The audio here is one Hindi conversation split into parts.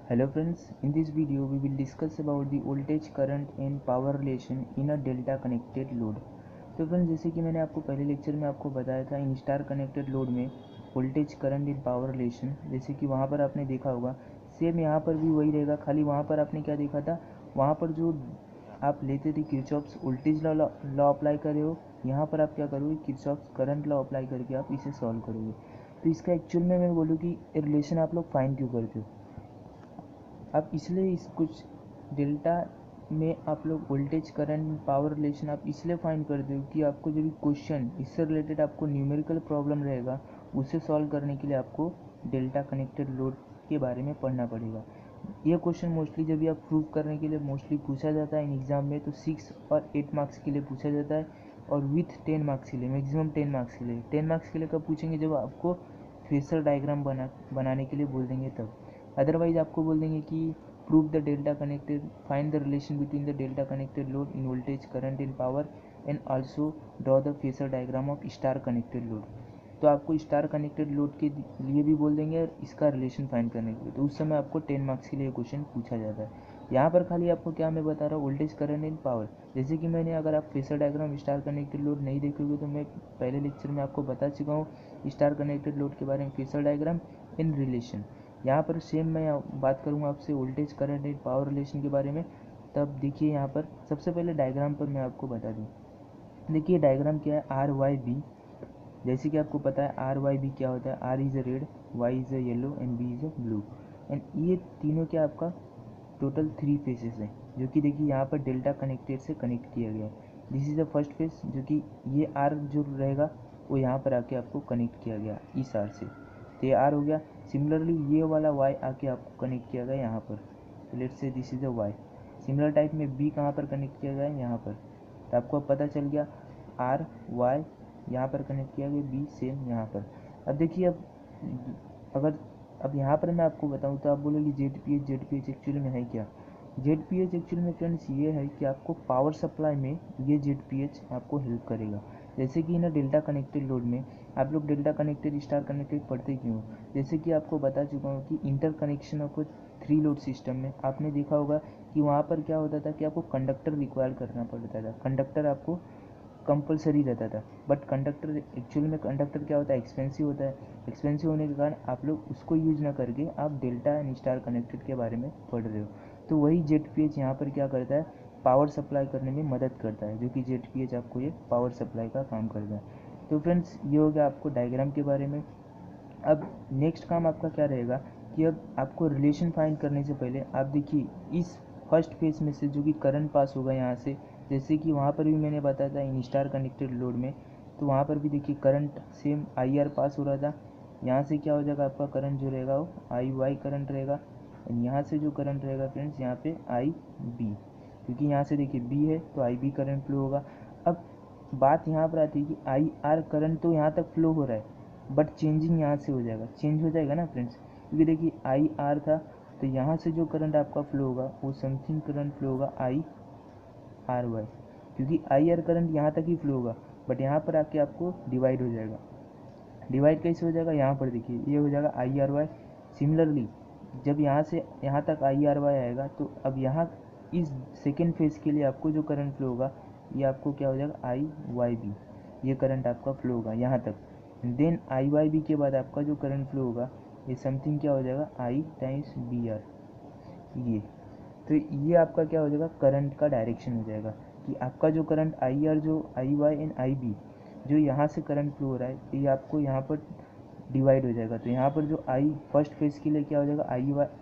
Hello friends, in this video we will discuss about the voltage, current and power relation in a delta connected load। तो फ्रेंड्स जैसे कि मैंने आपको पहले लेक्चर में आपको बताया था इन स्टार कनेक्टेड लोड में voltage, current and power relation, जैसे कि वहाँ पर आपने देखा होगा सेम यहाँ पर भी वही रहेगा। खाली वहाँ पर आपने क्या देखा था, वहाँ पर जो आप लेते थे किरचॉफ्स वोल्टेज लॉ अप्लाई करे हो, यहाँ पर आप क्या करोगे किरचॉफ्स करंट लॉ अप्लाई करके आप इसे सॉल्व करोगे। तो इसका एक्चुअल में मैं बोलूँ कि रिलेशन आप लोग फाइंड क्यों करते हो, आप इसलिए इस कुछ डेल्टा में आप लोग वोल्टेज, करंट, पावर रिलेशन आप इसलिए फाइंड करते हो कि आपको जो भी क्वेश्चन इससे रिलेटेड आपको न्यूमेरिकल प्रॉब्लम रहेगा उसे सॉल्व करने के लिए आपको डेल्टा कनेक्टेड लोड के बारे में पढ़ना पड़ेगा। ये क्वेश्चन मोस्टली जब भी आप प्रूव करने के लिए मोस्टली पूछा जाता है इन एग्ज़ाम में, तो 6 और 8 मार्क्स के लिए पूछा जाता है और विथ 10 मार्क्स के लिए, मैक्सिमम 10 मार्क्स के लिए। 10 मार्क्स के लिए कब पूछेंगे, जब आपको फेसर डायग्राम बनाने के लिए बोल देंगे तब। अदरवाइज आपको बोल देंगे कि prove the delta connected, find the relation between the delta connected load in voltage, current and power and also draw the phasor diagram of star connected load. तो आपको स्टार कनेक्टेड लोड के लिए भी बोल देंगे और इसका रिलेशन फाइंड करने के लिए, तो उस समय आपको 10 मार्क्स के लिए क्वेश्चन पूछा जाता है। यहाँ पर खाली आपको क्या मैं बता रहा हूँ, वोल्टेज, करंट एंड पावर। जैसे कि मैंने, अगर आप phasor diagram star connected load नहीं देखोगे तो मैं पहले लेक्चर में आपको बता चुका हूँ स्टार कनेक्टेड लोड के बारे में, फेसर डायग्राम इन रिलेशन। यहाँ पर सेम मैं बात करूँगा आपसे voltage, current and power relation के बारे में। तब देखिए यहाँ पर सबसे पहले डायग्राम पर मैं आपको बता दूँ। देखिए डायग्राम क्या है, आर वाई बी। जैसे कि आपको पता है आर वाई बी क्या होता है, R is a red, Y is a yellow and B is a blue. And ये तीनों क्या आपका टोटल 3 फेसेस हैं, जो कि देखिए यहाँ पर डेल्टा कनेक्टेड से कनेक्ट किया गया है। This is the first face, जो कि ये आर जो रहेगा वो यहाँ पर आके आपको कनेक्ट किया गया इस आर से, तो ये आर हो गया। सिमिलरली ये वाला वाई आके आपको कनेक्ट किया गया यहाँ पर, तो let's say this is the Y. Similar type में बी कहाँ पर कनेक्ट किया गया है, यहाँ पर। तो आपको अब पता चल गया आर वाई यहाँ पर कनेक्ट किया गया, बी सेम यहाँ पर। अब देखिए अगर अब यहाँ पर मैं आपको बताऊँ तो आप बोलोगे जेड पी एच एक्चुअली में है क्या। जेड पी एच एक्चुअली में फ्रेंड्स ये है कि आपको पावर सप्लाई में ये जेड पी एच आपको हेल्प करेगा। जैसे कि ना डेल्टा कनेक्टेड लोड में आप लोग डेल्टा कनेक्टेड, स्टार कनेक्टेड पढ़ते क्यों, जैसे कि आपको बता चुका हूँ कि inter connection of 3 load system में आपने देखा होगा कि वहाँ पर क्या होता था कि आपको कंडक्टर रिक्वायर करना पड़ता था, कंडक्टर आपको कंपलसरी रहता था। बट कंडक्टर एक्चुअल में, कंडक्टर क्या होता है, एक्सपेंसिव होता है। एक्सपेंसिव होने के कारण आप लोग उसको यूज ना करके आप डेल्टा एंड स्टार कनेक्टेड के बारे में पढ़ रहे हो। तो वही जेड पी एच यहाँ पर क्या करता है, पावर सप्लाई करने में मदद करता है, जो कि जेड पी एच आपको ये पावर सप्लाई का काम करता है। तो फ्रेंड्स ये हो गया आपको डायग्राम के बारे में। अब नेक्स्ट काम आपका क्या रहेगा कि अब आपको रिलेशन फाइंड करने से पहले आप देखिए इस फर्स्ट फेज में से जो कि करंट पास होगा यहाँ से, जैसे कि वहाँ पर भी मैंने बताया था इन स्टार कनेक्टेड लोड में, तो वहाँ पर भी देखिए करंट सेम आई आर पास हो रहा था। यहाँ से क्या हो जाएगा, आपका करंट जो रहेगा वो आई वाई करंट रहेगा। और यहाँ से जो करंट रहेगा फ्रेंड्स यहाँ पे आई बी, क्योंकि यहाँ से देखिए बी है तो आई बी करंट फ्लो होगा। अब बात यहाँ पर आती है कि आई आर करंट तो यहाँ तक फ्लो हो रहा है, बट चेंजिंग यहाँ से हो जाएगा, चेंज हो जाएगा ना फ्रेंड्स, क्योंकि देखिए आई आर था तो यहाँ से जो करंट आपका फ्लो होगा वो समथिंग करंट फ्लो होगा आई आर वाई, क्योंकि आई आर करंट यहाँ तक ही फ्लो होगा, बट यहाँ पर आके आपको डिवाइड हो जाएगा। डिवाइड कैसे हो जाएगा, यहाँ पर देखिए ये हो जाएगा आई आर वाई। सिमिलरली जब यहाँ से यहाँ तक आई आर वाई आएगा तो अब यहाँ इस सेकेंड फेज के लिए आपको जो करंट फ्लो होगा ये आपको क्या हो जाएगा आई वाई बी, ये करंट आपका फ्लो होगा यहाँ तक। देन आई वाई बी के बाद आपका जो करंट फ्लो होगा ये समथिंग क्या हो जाएगा आई टाइम्स बी आर, ये। तो ये आपका क्या हो जाएगा, करंट का डायरेक्शन हो जाएगा कि आपका जो करंट आई आर, जो I Y and I B जो यहाँ से करंट फ्लो हो रहा है ये आपको यहाँ पर डिवाइड हो जाएगा। तो यहाँ पर जो आई फर्स्ट फेज के लिए क्या हो जाएगा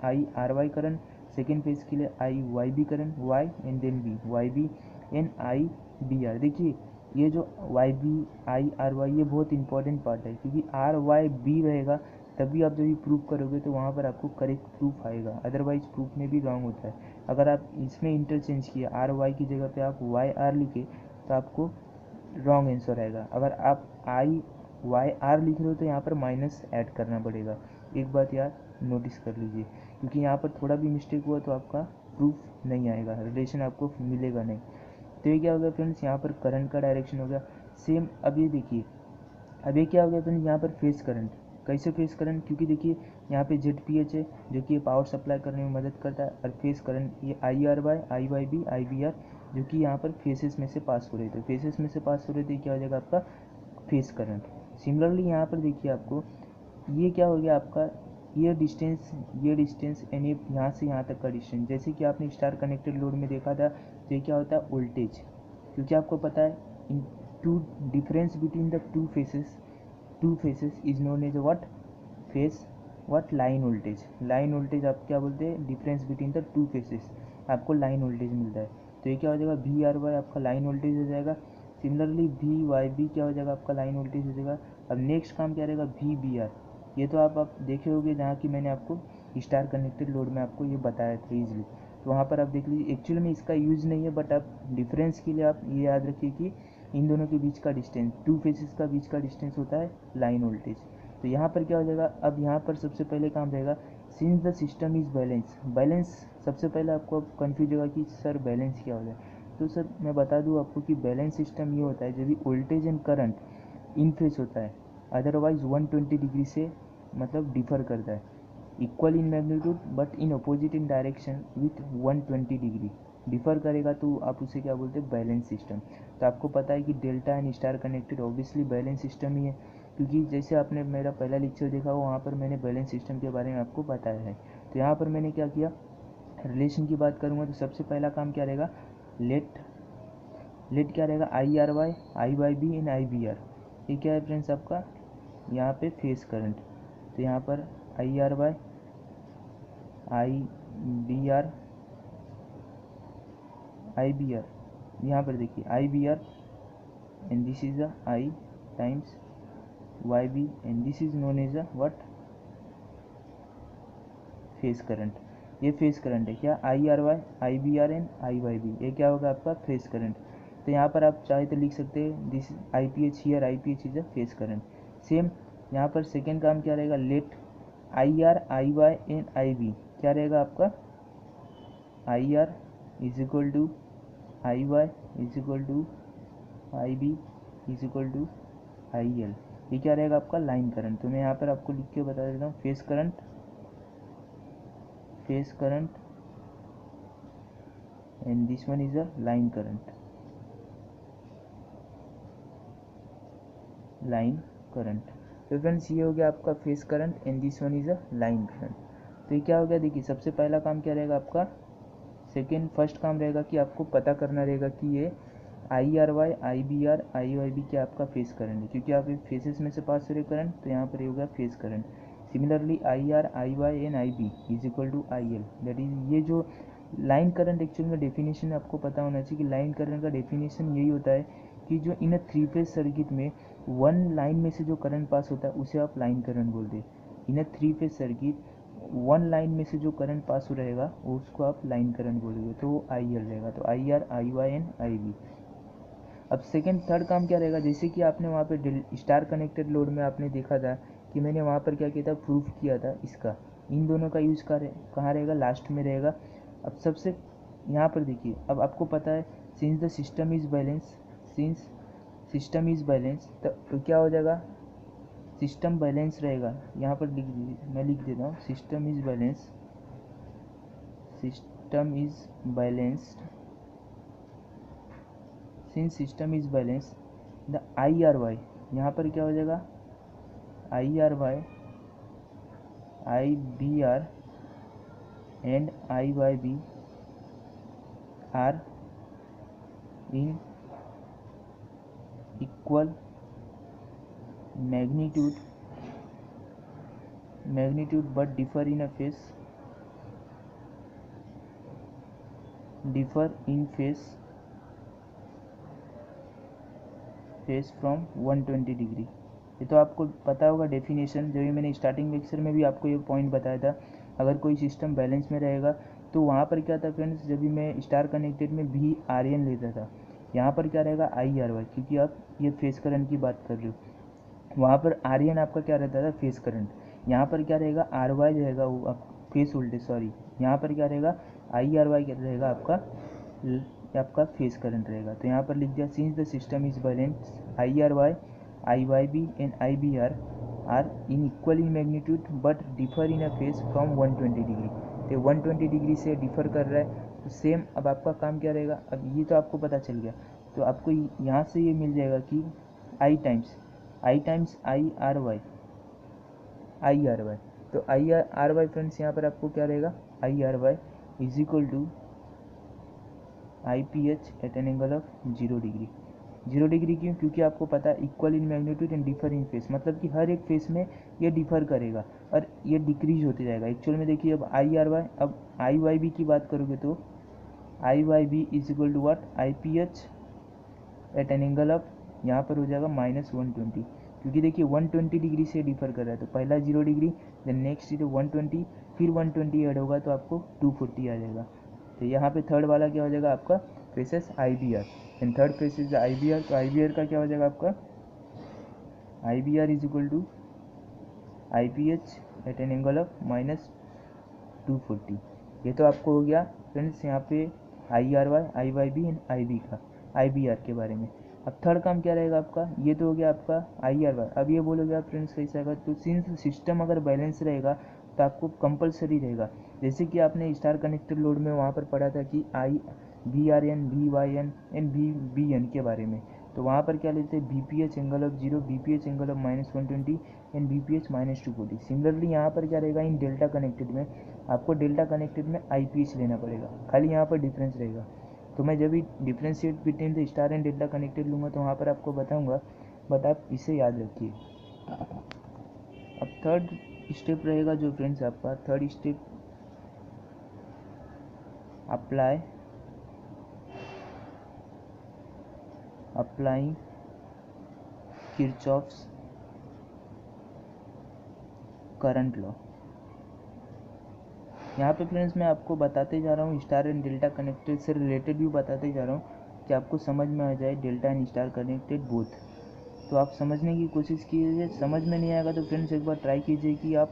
I R Y current, second phase के लिए I Y B current, Y and then B, Y B and I B R. देखिए ये जो Y B I R Y ये बहुत इंपॉर्टेंट पार्ट है, क्योंकि आर वाई बी रहेगा तभी आप जब भी प्रूफ करोगे तो वहाँ पर आपको करेक्ट प्रूफ आएगा, अदरवाइज प्रूफ में भी रॉन्ग होता है। अगर आप इसमें इंटरचेंज किए आर वाई की जगह पे आप वाई आर लिखे तो आपको रॉन्ग आंसर आएगा। अगर आप आई वाई आर लिख रहे हो तो यहाँ पर माइनस ऐड करना पड़ेगा। एक बात यार नोटिस कर लीजिए, क्योंकि यहाँ पर थोड़ा भी मिस्टेक हुआ तो आपका प्रूफ नहीं आएगा, रिलेशन आपको मिलेगा नहीं। तो ये क्या हो गया फ्रेंड्स, यहाँ पर करंट का डायरेक्शन हो गया सेम। अब ये देखिए अब ये क्या हो गया फ्रेंड्स, यहाँ पर फेस करंट, कैसे फेस करंट, क्योंकि देखिए यहाँ पे ZPH है जो कि पावर सप्लाई करने में मदद करता है, और फेस करंट ये IR/, IYB, IBR जो कि यहाँ पर फेसेस में से पास हो रहे थे, फेसेस में से पास हो रहे थे, क्या हो जाएगा आपका फेस करंट। सिमिलरली यहाँ पर देखिए आपको ये क्या हो गया आपका ये डिस्टेंस यानी यहाँ से यहाँ तक का डिस्टेंस, जैसे कि आपने स्टार कनेक्टेड लोड में देखा था, तो ये क्या होता है वोल्टेज, क्योंकि आपको पता है in two difference between the two phases is known as what phase what line voltage आप क्या बोलते हैं difference between the two phases, आपको लाइन वोल्टेज मिलता है। तो ये क्या हो जाएगा VRY आपका लाइन वोल्टेज हो जाएगा। सिमिलरली VYB क्या हो जाएगा आपका लाइन वोल्टेज हो जाएगा। अब नेक्स्ट काम क्या रहेगा VBR, ये तो आप देखे होंगे जहाँ कि मैंने आपको स्टार कनेक्टेड लोड में आपको ये बताया था ईजिली, तो वहाँ पर आप देख लीजिए। एक्चुअली में इसका यूज़ नहीं है, बट आप डिफरेंस के लिए आप ये याद रखिए कि इन दोनों के बीच का डिस्टेंस, टू फेसेस का बीच का डिस्टेंस होता है लाइन वोल्टेज। तो यहाँ पर क्या हो जाएगा, अब यहाँ पर सबसे पहले काम रहेगा since the system is balance सबसे पहले आपको अब कन्फ्यूज होगा कि सर बैलेंस क्या हो जाए। तो सर मैं बता दूँ आपको कि बैलेंस सिस्टम ये होता है जब भी voltage and current in face होता है, अदरवाइज 120 डिग्री से मतलब डिफर करता है, equal in magnitude but in opposite in direction with 120 degree differ करेगा, तो आप उसे क्या बोलते हैं बैलेंस सिस्टम। तो आपको पता है कि delta and star connected obviously balance system ही है, क्योंकि जैसे आपने मेरा पहला लेक्चर देखा हो वहाँ पर मैंने बैलेंस सिस्टम के बारे में आपको बताया है। तो यहाँ पर मैंने क्या किया, रिलेशन की बात करूँगा तो सबसे पहला काम क्या रहेगा, लेट क्या रहेगा IRY, IYB एंड IBR, ये क्या है फ्रेंड्स आपका यहाँ पे फेस करंट। तो यहाँ पर IRY, IBR, यहाँ पर देखिए IBR and this is I times YB and this is known as what phase current. ये फेस करंट है क्या IRY, IBR एंड IYB, ये क्या होगा आपका फेस करंट। तो यहाँ पर आप चाहे तो लिख सकते हैं this IPH here, IPH is a phase current. Same यहाँ पर सेकेंड काम क्या रहेगा, let IR, IY and IB क्या रहेगा आपका IR is equal to IY is equal to IB is equal to IL, ये क्या रहेगा आपका लाइन करंट। तो मैं यहाँ पर आपको लिख के बता देता हूँ face current and this one is a line current तो फ्रेंड्स ये हो गया आपका face current and this one is a line current. तो ये क्या हो गया, देखिए सबसे पहला काम क्या रहेगा आपका, फर्स्ट काम रहेगा कि आपको पता करना रहेगा कि ये IRY, IBR, IYB क्या आपका फेस करंट है, क्योंकि आप फेसेस में से पास हो रहे करंट, तो यहाँ पर ये हो गया phase current. Similarly IR, IY and IB is equal to IL, that is ये जो लाइन करंट एक्चुअल में डेफिनेशन आपको पता होना चाहिए कि लाइन करंट का डेफिनेशन यही होता है कि जो इन अ 3 फेज सर्किट में वन लाइन में से जो करंट पास होता है उसे आप लाइन करंट बोलते हैं। इन अ 3 फेज सर्किट वन लाइन में से जो करंट पास हो रहेगा उसको आप लाइन करंट बोलोगे, तो वो IL रहेगा। तो IR, IY एंड IB। अब थर्ड काम क्या रहेगा, जैसे कि आपने वहाँ पे स्टार कनेक्टेड लोड में आपने देखा था कि मैंने वहाँ पर क्या किया था, प्रूफ किया था इसका, इन दोनों का यूज़ कहाँ रहेगा, लास्ट में रहेगा। अब सबसे यहाँ पर देखिए, अब आपको पता है since the system is balance, तो क्या हो जाएगा, सिस्टम बैलेंस रहेगा। यहाँ पर लिख दीजिए, मैं लिख देता हूँ system is balanced since system is balance the IRY, यहाँ पर क्या हो जाएगा IRY, IBR and IYB are in equal magnitude but differ in phase from 120 degree. ये तो आपको पता होगा डेफिनेशन, जो भी मैंने स्टार्टिंग लेक्चर में भी आपको ये पॉइंट बताया था। अगर कोई सिस्टम बैलेंस में रहेगा तो वहाँ पर क्या था फ्रेंड्स, जब भी मैं स्टार कनेक्टेड में VRN लेता था, यहाँ पर क्या रहेगा IRY, क्योंकि आप ये फेस करंट की बात कर रहे हो, वहाँ पर RN आपका क्या रहता था फेस करंट, यहाँ पर क्या रहेगा RY रहेगा वो आप फेस वोल्टेज, सॉरी यहाँ पर क्या रहेगा IRY क्या रहेगा आपका फेस करंट रहेगा। तो यहाँ पर लिख दिया since the system is balance IRY, IYB and IBR are in equal in magnitude but differ in a phase from 120 degree. तो 120 डिग्री से डिफर कर रहा है, तो सेम अब आपका काम क्या रहेगा, अब ये तो आपको पता चल गया, तो आपको यहाँ से ये मिल जाएगा कि आई टाइम्स आई आर वाई, तो आई आर वाई फ्रेंड्स यहाँ पर आपको क्या रहेगा, I R Y is equal to I P H at an angle of 0 degree. 0 degree क्यों, क्योंकि आपको पता है equal in magnitude and differ in phase, मतलब कि हर एक फेस में ये डिफर करेगा और ये डिक्रीज होते जाएगा। एक्चुअल में देखिए अब आई आर वाई, अब आई वाई बी की बात करोगे तो I Y B is equal to what, I P H at an angle of, यहाँ पर हो जाएगा -120, क्योंकि देखिए 120 डिग्री से डिफर कर रहा है, तो पहला 0 डिग्री, देन नेक्स्ट 120, फिर 120 ऐड होगा तो आपको 240 आ जाएगा। तो यहाँ पे थर्ड वाला क्या हो जाएगा आपका, phases I B R, and third phases I B R, तो आई बी आर का क्या हो जाएगा आपका, I B R is equal to I P H at an angle of -240। ये तो आपको हो गया फ्रेंड्स यहाँ पे I R Y, I Y B and I B का, आई बी आर के बारे में। अब थर्ड काम क्या रहेगा आपका, ये तो हो गया आपका आई आर वाई। अब ये बोलोगे आप फ्रेंड्स कैसे आएगा, तो सिंस सिस्टम अगर बैलेंस रहेगा तो आपको कंपलसरी रहेगा, जैसे कि आपने स्टार कनेक्टेड लोड में वहाँ पर पढ़ा था कि I V R N, V Y N and V B N के बारे में, तो वहाँ पर क्या लेते हैं, B P H angle of 0, B P H angle of -120 and B P H -240। Similarly यहाँ पर क्या रहेगा, इन डेल्टा कनेक्टेड में आपको डेल्टा कनेक्टेड में आई पी एच लेना पड़ेगा, खाली यहाँ पर डिफरेंस रहेगा। तो मैं जब भी differentiate between the star and delta connected लूँगा तो वहाँ पर आपको बताऊँगा, बट आप इसे याद रखिए। अब थर्ड स्टेप रहेगा जो फ्रेंड्स आपका third step, applying Kirchhoff's current law. यहाँ पे फ्रेंड्स मैं आपको बताते जा रहा हूँ स्टार एंड डेल्टा कनेक्टेड से रिलेटेड भी बताते जा रहा हूँ कि आपको समझ में आ जाए delta and star connected both. तो आप समझने की कोशिश कीजिए, समझ में नहीं आएगा तो फ्रेंड्स एक बार ट्राई कीजिए कि आप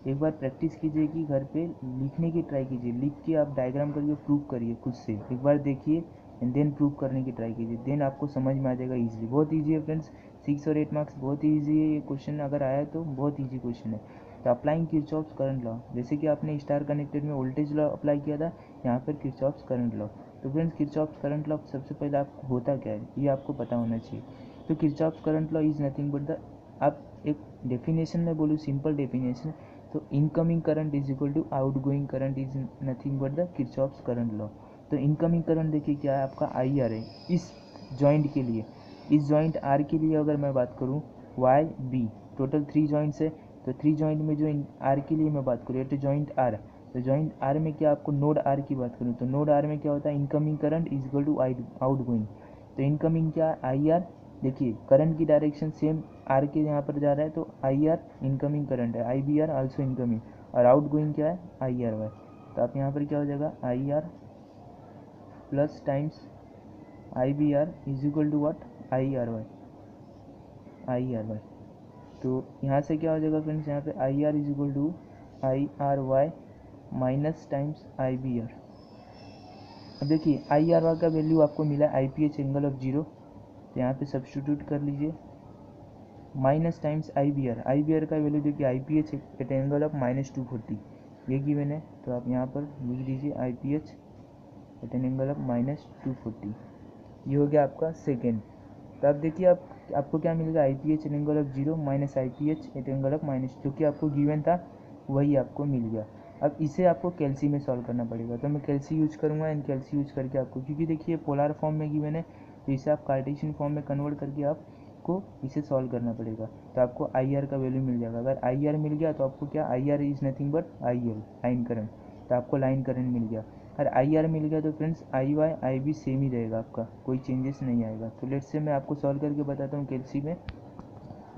एक बार प्रैक्टिस कीजिए कि घर पे लिखने की ट्राई कीजिए, लिख के आप डायग्राम करके प्रूव करिए खुद से, एक बार देखिए एंड देन प्रूव करने की ट्राई कीजिए, देन आपको समझ में आ जाएगा ईजिली। बहुत ईजी है फ्रेंड्स, 6 और 8 मार्क्स, बहुत ईजी है ये क्वेश्चन, अगर आया तो बहुत ईजी क्वेश्चन है। तो अप्लाइंग किरचॉफ्स करंट लॉ, जैसे कि आपने स्टार कनेक्टेड में वोल्टेज लॉ अप्लाई किया था, यहाँ पर किरचॉफ्स करंट लॉ। तो फ्रेंड्स किरचॉफ्स करंट लॉ सबसे पहले आपको होता क्या है ये आपको पता होना चाहिए। तो Kirchhoff's current law is nothing but the, आप एक डेफिनेशन में बोलूँ, सिंपल डेफिनेशन, तो incoming current is equal to outgoing current is nothing but the Kirchhoff's current law. तो इनकमिंग करंट देखिए क्या है आपका आई आर है इस जॉइंट के लिए, इस जॉइंट आर के लिए अगर मैं बात करूँ, वाई बी टोटल 3 जॉइंट्स है, तो 3 जॉइंट में जो आर के लिए मैं बात करूँ तो जॉइंट आर, तो जॉइंट आर में क्या आपको नोड आर की बात करूँ तो नोड आर में क्या होता है, incoming current is equal to outgoing. तो इनकमिंग क्या आई आर, देखिए करंट की डायरेक्शन सेम आर के यहाँ पर जा रहा है, तो आई आर इनकमिंग करंट है, आई बी आर आल्सो इनकमिंग, और आउट गोइंग क्या है आई आर वाई। तो आप यहाँ पर क्या हो जाएगा I R plus times I B R is equal to what, I R Y, I R Y. तो यहाँ से क्या हो जाएगा फ्रेंड्स, यहाँ पे I R is equal to I R Y minus times I B R. अब देखिए आई आर वाई का वैल्यू आपको मिला I P H angle of 0, तो यहाँ पे सब्स्टिट्यूट कर लीजिए, minus times I B R का वैल्यू देखिए I P H at angle of -240 ये गिवन है, तो आप यहाँ पर लिख दीजिए I P H at an angle of -240, ये हो गया आपका सेकेंड। तो अब देखिए आपको क्या मिलेगा, I P H at angle of 0 minus I P H at angle of जो कि आपको गिवन था वही आपको मिल गया। अब इसे आपको कैल्सी में सॉल्व करना पड़ेगा, तो मैं कैल्सी यूज करूँगा, एंड कैल्सी यूज करके आपको, क्योंकि देखिए पोलर फॉर्म में गिवन है तो इसे आप कार्टेशियन फॉर्म में कन्वर्ट करके आपको इसे सॉल्व करना पड़ेगा, तो आपको आई आर का वैल्यू मिल जाएगा। अगर आई आर मिल गया तो आपको क्या, I are is nothing but I L, line current, तो आपको लाइन करंट मिल गया। अगर आई आर मिल गया तो friends I Y I B same ही रहेगा, आपका कोई चेंजेस नहीं आएगा। तो लेट्स से मैं आपको सॉल्व करके बताता हूँ कैल्सी में।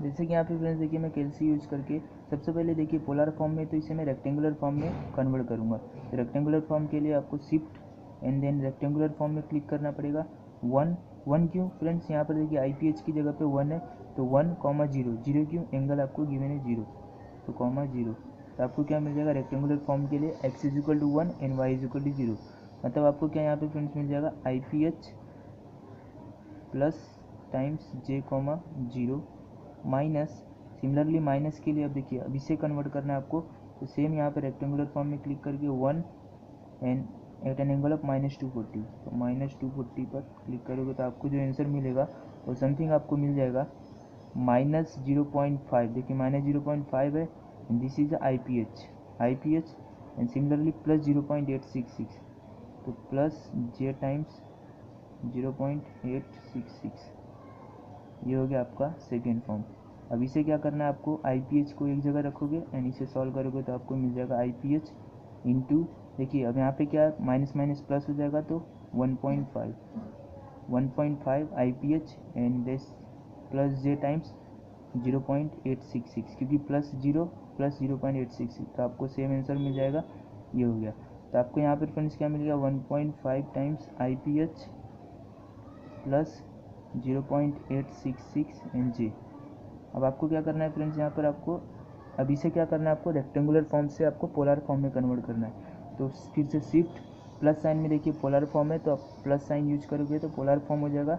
जैसे कि यहाँ पे फ्रेंड्स देखिए मैं कैल्सी यूज करके सबसे पहले देखिए पोलर फॉर्म में, तो इसे मैं रेक्टेंगुलर फॉर्म में कन्वर्ट करूँगा। तो रेक्टेंगुलर फॉर्म के लिए आपको shift and then rectangular form में क्लिक करना पड़ेगा। 1 क्यों फ्रेंड्स, यहाँ पर देखिए आई पी एच की जगह पे 1 है, तो 1,0 0 क्यों, एंगल आपको गिवन है 0, तो 0, तो आपको क्या मिल जाएगा रेक्टेंगुलर फॉर्म के लिए x is equal to 1 and y is equal to 0, मतलब आपको क्या यहाँ पे फ्रेंड्स मिल जाएगा I P H plus times j, 0 minus similarly minus के लिए अब देखिए, अब इसे कन्वर्ट करना है आपको, तो सेम यहाँ पे रेक्टेंगुलर फॉर्म में क्लिक करके 1 and at an angle of -240, तो -240 पर क्लिक करोगे तो आपको जो आंसर मिलेगा वो समथिंग आपको मिल जाएगा -0.5। देखिए -0.5 है, and this is I P H and similarly +0.866, तो प्लस जे टाइम्स 0.866, ये हो गया आपका सेकेंड फॉर्म। अब इसे क्या करना है आपको, आई पी एच को एक जगह रखोगे एंड इसे सॉल्व करोगे तो आपको मिल जाएगा आई पी एच इंटू, देखिए अब यहाँ पे क्या है, माइनस माइनस प्लस हो जाएगा तो 1.5 आई P H and this plus J times 0.866, क्योंकि प्लस 0.866, तो आपको सेम आंसर मिल जाएगा, ये हो गया। तो आपको यहाँ पर फ्रेंड्स क्या मिल गया, 1.5 times I P H plus 0.866 एन जी। अब आपको क्या करना है फ्रेंड्स, यहाँ पर आपको अब इसे क्या करना है, आपको रेक्टेंगुलर फॉर्म से आपको पोलर फॉर्म में कन्वर्ट करना है। तो फिर से शिफ्ट प्लस साइन में, देखिए पोलर फॉर्म है तो आप प्लस साइन यूज करोगे तो पोलर फॉर्म हो जाएगा।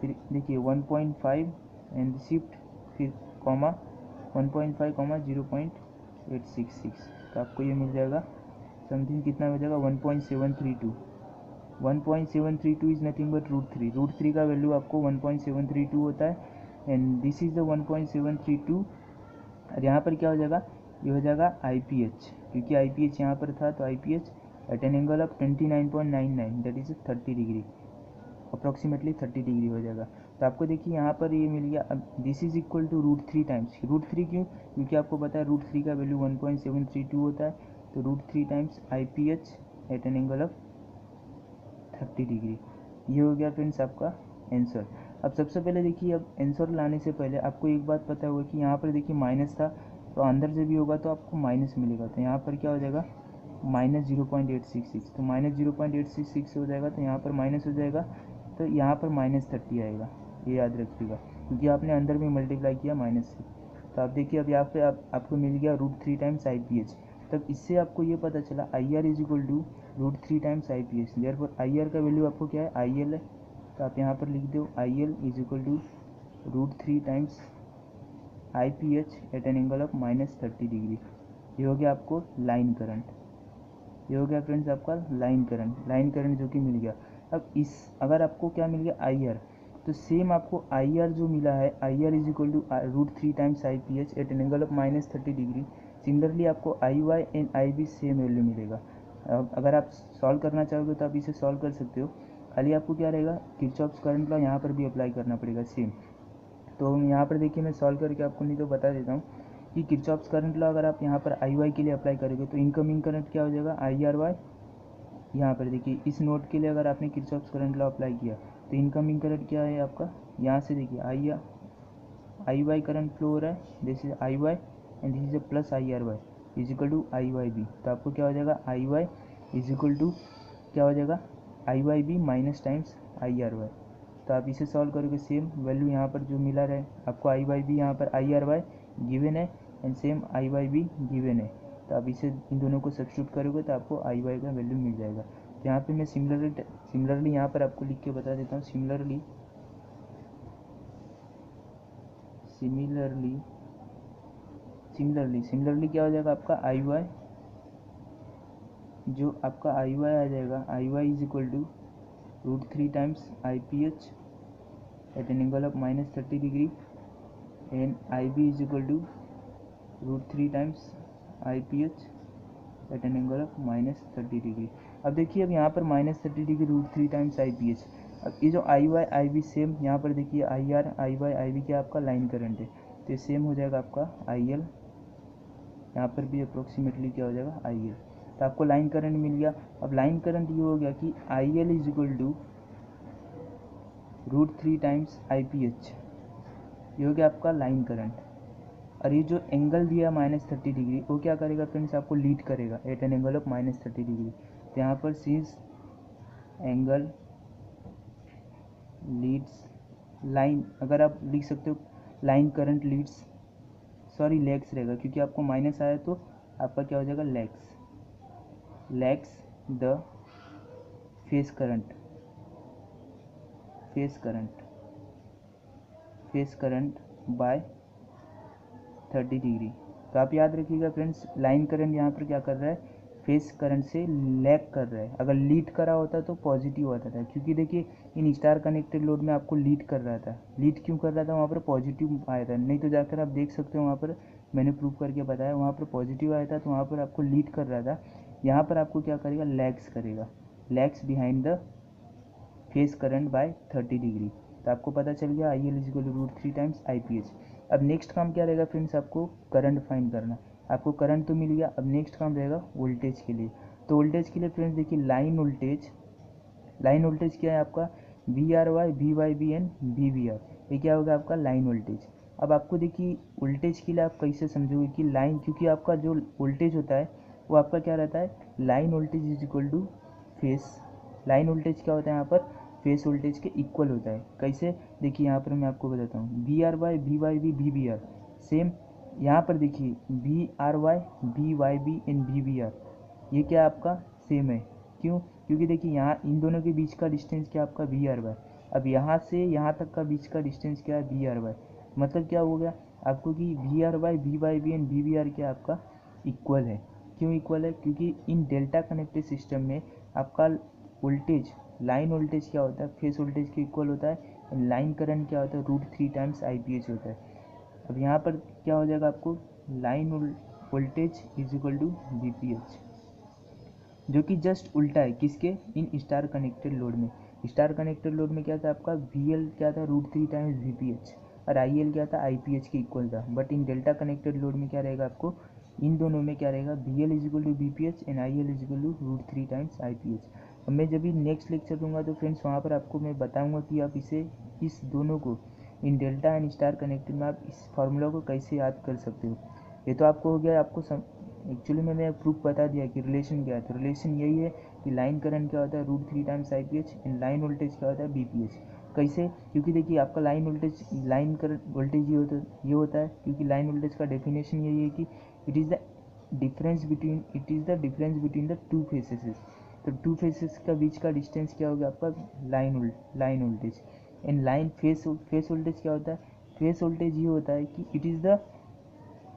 फिर देखिए 1.5 एंड शिफ्ट, फिर कॉमा 1.5 कॉमा 0.866, तो आपको ये मिल जाएगा समथिंग कितना हो जाएगा 1.732। 1.732 is nothing but root three का वैल्यू आपको 1.732 होता है, एंड दिस इज़ द 1.732। और यहाँ पर क्या हो जाएगा, ये हो जाएगा आई पी एच, क्योंकि आई पी एच यहाँ पर था, तो I P H at an angle of 29.99, that is 30 degree, approximately 30 degree हो जाएगा। तो आपको देखिए यहाँ पर ये मिल गया। अब this is equal to √3 times, √3 क्यों, क्योंकि आपको पता है √3 का वैल्यू 1.732 होता है, तो √3 times I P H at an angle of 30 degree, ये हो गया फ्रेंड्स आपका आंसर। अब सबसे पहले देखिए, अब आंसर लाने से पहले आपको एक बात पता होगा कि यहाँ पर देखिए माइनस था, तो अंदर से भी होगा तो आपको माइनस मिलेगा, तो यहाँ पर क्या हो जाएगा -0.866, तो -0.866 हो जाएगा, तो यहाँ पर माइनस हो जाएगा, तो यहाँ पर -30 आएगा, ये याद रखिएगा, क्योंकि आपने अंदर में मल्टीप्लाई किया माइनस से। तो आप देखिए अब यहाँ पे आपको मिल गया √3 टाइम्स आई पी एच। तब इससे आपको ये पता चला I R is equal to √3 times I P H, therefore I R का वैल्यू आपको क्या है, आई एल है, तो आप यहाँ पर लिख दो I L is equal to √3 times I P H at an angle of -30 degree. ये हो गया आपको लाइन करंट, ये हो गया फ्रेंड्स आपका लाइन करंट जो कि मिल गया। अब इस अगर आपको क्या मिल गया आई आर, तो सेम आपको आई आर जो मिला है, I R is equal to √3 times I P H at an angle of -30 degree. Similarly आपको I Y and I B same value मिलेगा। अब अगर आप सॉल्व करना चाहोगे तो आप इसे सॉल्व कर सकते हो, खाली आपको क्या रहेगा, किरचॉफ्स करंट लॉ यहाँ पर भी अप्लाई करना पड़ेगा सेम। तो यहाँ पर देखिए मैं सॉल्व करके आपको नहीं तो बता देता हूँ कि किरचॉफ्स करंट लॉ अगर आप यहाँ पर आई वाई के लिए अप्लाई करोगे तो इनकमिंग करंट क्या हो जाएगा, आई आर वाई। यहाँ पर देखिए इस नोड के लिए अगर आपने किरचॉफ्स करंट लॉ अप्लाई किया तो इनकमिंग करंट क्या है आपका, यहाँ से देखिए आई वाई करंट फ्लो हो रहा है, this is I Y and this is a plus I R Y is equal to I Y B. तो आपको क्या हो जाएगा, I Y is equal to क्या हो जाएगा, I Y B minus times I R Y. तो आप इसे सॉल्व करोगे, सेम वैल्यू यहाँ पर जो मिला रहे आपको, आई वाई बी यहाँ पर आई आर वाई गिवन है and same I Y B given है, तो आप इसे इन दोनों को सब्स्टिट्यूट करोगे तो आपको आई वाई का वैल्यू मिल जाएगा। तो यहाँ पे मैं सिमिलरली यहाँ पर आपको लिख के बता देता हूँ, सिमिलरली क्या हो जाएगा आपका आई वाई, जो आपका आई वाई आ जाएगा, I Y is equal to √3 times I P H at an angle of -30 degree and I B is equal to √3 times I P H at an angle of -30 degree. अब देखिए अब यहाँ पर -30 degree √3 times I P H. अब ये जो I Y I B same, यहाँ पर देखिए I R I Y I B क्या आपका लाइन करंट है, तो ये सेम हो जाएगा आपका आई एल, यहाँ पर भी अप्रोक्सीमेटली क्या हो जाएगा आई एल। तो आपको लाइन करंट मिल गया। अब लाइन करंट ये हो गया कि I L is equal to √3 times I P H, ये हो गया आपका लाइन करंट। और ये जो एंगल दिया -30 डिग्री, वो क्या करेगा फ्रेंड्स, आपको लीड करेगा at an angle of -30 degree. तो यहाँ पर सिंस एंगल लीड्स लाइन, अगर आप लिख सकते हो line current leads, sorry lags रहेगा, क्योंकि आपको माइनस आया तो आपका क्या हो जाएगा, lags the phase current by 30 degree. तो आप याद रखिएगा फ्रेंड्स, लाइन करंट यहाँ पर क्या कर रहा है, फेस करंट से लैग कर रहा है। अगर लीड करा होता तो पॉजिटिव आता था, क्योंकि देखिए इन स्टार कनेक्टेड लोड में आपको लीड कर रहा था। लीड क्यों कर रहा था, वहाँ पर पॉजिटिव आया था, नहीं तो जाकर आप देख सकते हो वहाँ पर मैंने प्रूव करके बताया, वहाँ पर पॉजिटिव आया था, तो वहाँ पर आपको लीड कर रहा था। यहाँ पर आपको क्या करेगा, लैग्स करेगा, lags behind the phase current by 30 degree. तो आपको पता चल गया I L is equal √3 times IPH। अब नेक्स्ट काम क्या रहेगा फ्रेंड्स, आपको करंट फाइंड करना। आपको करंट तो मिल गया, अब नेक्स्ट काम रहेगा वोल्टेज के लिए। तो वोल्टेज के लिए फ्रेंड्स देखिए, लाइन वोल्टेज, लाइन वोल्टेज क्या है आपका, VRY, VYB एंड VBR, ये क्या होगा आपका लाइन वोल्टेज। अब आपको देखिए वोल्टेज के लिए आप कैसे समझोगे कि लाइन, क्योंकि आपका जो वोल्टेज होता है वो आपका क्या रहता है, line voltage is equal to phase, line voltage क्या होता है यहाँ पर, फेस वोल्टेज के इक्वल होता है। कैसे, देखिए यहाँ पर मैं आपको बताता हूँ, VRY, VYB, VBR सेम। यहाँ पर देखिए VRY, VYB एंड VBR, ये क्या आपका सेम है। क्यों, क्योंकि देखिए यहाँ इन दोनों के बीच का डिस्टेंस क्या आपका VRY। अब यहाँ से यहाँ तक का बीच का डिस्टेंस क्या है, VRY। मतलब क्या हो गया आपको कि VRY, VYB एंड VBR क्या आपका इक्वल है। क्यों इक्वल है, क्योंकि इन डेल्टा कनेक्टेड सिस्टम में आपका वोल्टेज, लाइन वोल्टेज क्या होता है, फेस वोल्टेज के इक्वल होता है। लाइन करंट क्या होता है, √3 टाइम्स IPH होता है। अब यहाँ पर क्या हो जाएगा आपको, line voltage is equal to VPH, जो कि जस्ट उल्टा है किसके, इन स्टार कनेक्टेड लोड में। स्टार कनेक्टेड लोड में क्या था आपका, VL क्या था, √3 टाइम्स VPH, और IL क्या था, IPH के इक्वल था। But in delta connected load में क्या रहेगा आपको, इन दोनों में क्या रहेगा, VL is equal to VPH and IL is equal to √3 times IPH। अब मैं जब भी नेक्स्ट लेक्चर दूंगा तो फ्रेंड्स वहाँ पर आपको मैं बताऊंगा कि आप इसे, इस दोनों को, इन डेल्टा एंड स्टार कनेक्टेड में आप इस फार्मूला को कैसे याद कर सकते हो। ये तो आपको हो गया, आपको एक्चुअली मैंने प्रूफ बता दिया कि रिलेशन क्या है। तो रिलेशन यही है कि लाइन करंट क्या होता है, √3 times IPH and line voltage क्या होता है, BPH। कैसे, क्योंकि देखिए आपका line voltage, line current voltage ये होता है क्योंकि लाइन वोल्टेज का डेफिनेशन यही है कि it is the difference between the two faces. तो टू फेसेस का बीच का डिस्टेंस क्या होगा आपका, line voltage. And line phase voltage क्या होता है, फेस वोल्टेज ये होता है कि इट इज़ द,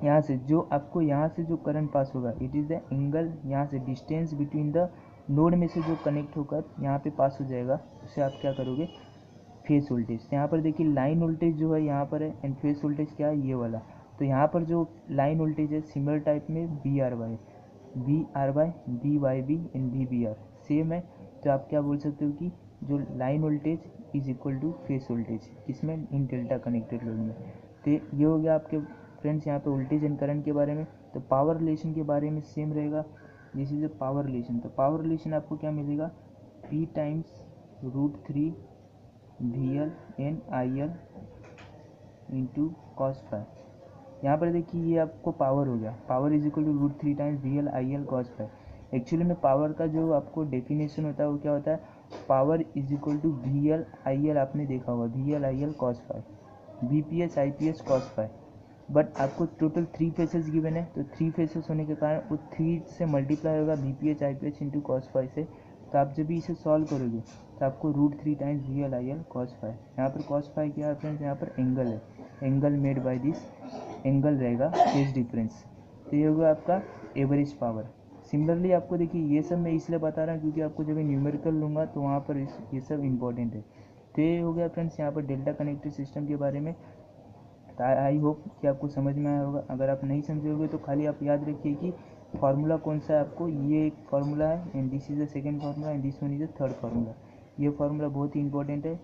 यहाँ से जो आपको, यहाँ से जो करंट पास होगा, इट इज़ द एंगल, यहाँ से डिस्टेंस बिटवीन द नोड में से जो कनेक्ट होकर यहाँ पे पास हो जाएगा, उसे आप क्या करोगे, फेस वोल्टेज। यहाँ पर देखिए लाइन वोल्टेज जो है यहाँ पर है, एंड फेस वोल्टेज क्या है, ये वाला। तो यहाँ पर जो लाइन वोल्टेज है सिमिलर टाइप में VRY, VYB and VBR same है। तो आप क्या बोल सकते हो कि जो line voltage is equal to phase voltage, किसमें, इन डेल्टा कनेक्टेड लोड में। तो ये हो गया आपके फ्रेंड्स यहाँ पे वोल्टेज एंड करंट के बारे में। तो पावर रिलेशन के बारे में सेम रहेगा, this is a power relation. तो पावर रिलेशन आपको क्या मिलेगा, P times √3 VL and IL into cos phi. यहाँ पर देखिए ये आपको पावर हो गया, power is equal to √3 times VL IL cos phi. Actually में पावर का जो आपको डेफिनेशन होता है वो क्या होता है, power is equal to VL IL, आपने देखा होगा VL IL cos phi, VPH IPH cos phi. But आपको टोटल 3 फेसेस गिवन है, तो 3 फेसेस होने के कारण वो 3 से मल्टीप्लाई होगा VPH IPH into cos phi से। तो आप जब भी इसे सॉल्व करोगे तो आपको √3 times VL IL cos phi, यहाँ पर cos फाई क्या है फ्रेंड्स, यहाँ पर एंगल है, angle made by this, angle रहेगा फेज डिफरेंस। तो ये होगा आपका एवरेज पावर। सिमिलरली आपको देखिए ये सब मैं इसलिए बता रहा हूँ क्योंकि आपको जब न्यूमेरिकल लूँगा तो वहाँ पर ये सब इंपॉर्टेंट है। तो ये हो गया फ्रेंड्स यहाँ पर डेल्टा कनेक्टेड सिस्टम के बारे में। आई होप कि आपको समझ में आया होगा। अगर आप नहीं समझे होगे तो खाली आप याद रखिए कि फार्मूला कौन सा है आपको, ये एक फार्मूला है and this is the second formula and this one is the third formula. ये फार्मूला बहुत ही इंपॉर्टेंट है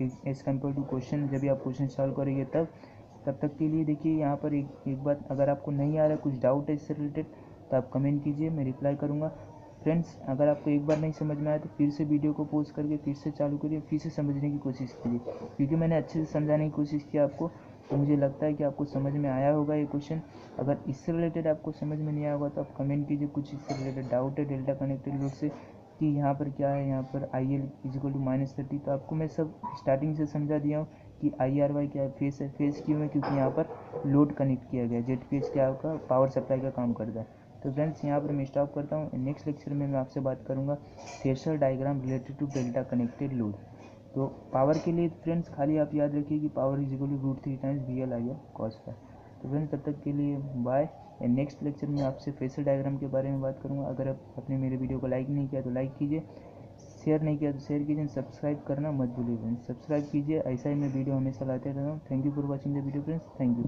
एज़ कम्पेयर टू क्वेश्चन, जब भी आप क्वेश्चन सॉल्व करेंगे तब तक के लिए देखिए यहाँ पर एक बात, अगर आपको नहीं आ रहा है, कुछ डाउट है इससे रिलेटेड, तो आप कमेंट कीजिए, मैं रिप्लाई करूँगा। फ्रेंड्स अगर आपको एक बार नहीं समझ में आया तो फिर से वीडियो को पॉज करके फिर से चालू करिए, फिर से समझने की कोशिश कीजिए, क्योंकि मैंने अच्छे से समझाने की कोशिश की आपको। तो मुझे लगता है कि आपको समझ में आया होगा ये क्वेश्चन। अगर इससे रिलेटेड आपको समझ में नहीं आया होगा तो आप कमेंट कीजिए, कुछ इससे रिलेटेड डाउट है डेल्टा कनेक्टेड लोड से कि यहाँ पर क्या है, यहाँ पर IL इज इक्वल टू -30। तो आपको मैं सब स्टार्टिंग से समझा दिया हूँ कि IRY क्या है, फेस है, फेस क्यों है, क्योंकि यहाँ पर लोड कनेक्ट किया गया, ZPH क्या आपका पावर सप्लाई का काम करता है। तो फ्रेंड्स यहाँ पर मैं स्टॉप करता हूँ, नेक्स्ट लेक्चर में मैं आपसे बात करूँगा phasor diagram related to delta connected load. तो पावर के लिए फ्रेंड्स खाली आप याद रखिए कि power is equal to √3 times VL IL cos phi. तो फ्रेंड्स तब तक के लिए बाय। नेक्स्ट लेक्चर में आपसे फेसर डायग्राम के बारे में बात करूँगा। अगर आपने मेरे वीडियो को लाइक नहीं किया तो लाइक कीजिए, शेयर नहीं किया तो शेयर कीजिए, सब्सक्राइब करना मत भूलिए फ्रेंड्स। सब्सक्राइब कीजिए, ऐसा ही मैं वीडियो हमेशा लाते रहता हूँ। Thank you for watching the video friends, thank you.